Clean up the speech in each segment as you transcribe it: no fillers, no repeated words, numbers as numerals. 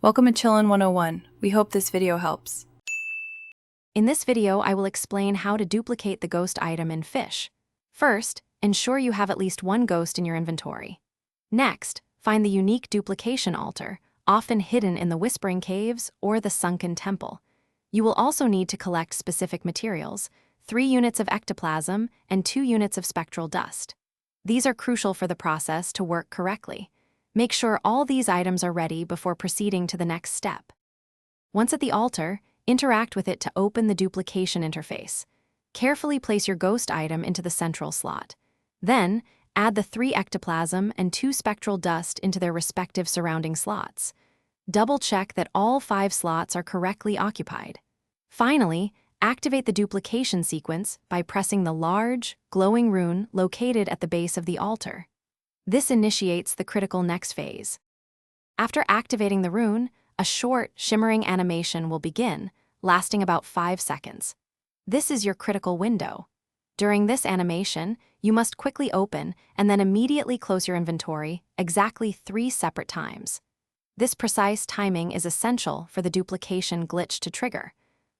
Welcome to Chillin' 101. We hope this video helps. In this video, I will explain how to duplicate the ghost item in Fisch. First, ensure you have at least one ghost in your inventory. Next, find the unique duplication altar, often hidden in the Whispering Caves or the Sunken Temple. You will also need to collect specific materials, 3 units of ectoplasm and 2 units of spectral dust. These are crucial for the process to work correctly. Make sure all these items are ready before proceeding to the next step. Once at the altar, interact with it to open the duplication interface. Carefully place your ghost item into the central slot. Then, add the 3 ectoplasm and 2 spectral dust into their respective surrounding slots. Double-check that all 5 slots are correctly occupied. Finally, activate the duplication sequence by pressing the large, glowing rune located at the base of the altar. This initiates the critical next phase. After activating the rune, a short, shimmering animation will begin, lasting about 5 seconds. This is your critical window. During this animation, you must quickly open and then immediately close your inventory exactly 3 separate times. This precise timing is essential for the duplication glitch to trigger.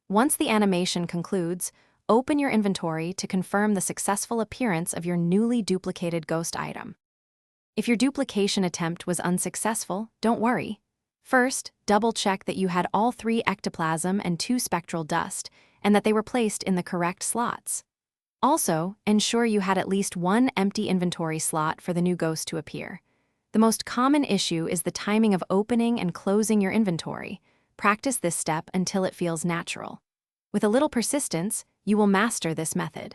Once the animation concludes, open your inventory to confirm the successful appearance of your newly duplicated ghost item. If your duplication attempt was unsuccessful, don't worry. First, double-check that you had all 3 ectoplasm and 2 spectral dust, and that they were placed in the correct slots. Also, ensure you had at least 1 empty inventory slot for the new ghost to appear. The most common issue is the timing of opening and closing your inventory. Practice this step until it feels natural. With a little persistence, you will master this method.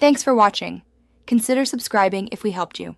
Thanks for watching. Consider subscribing if we helped you.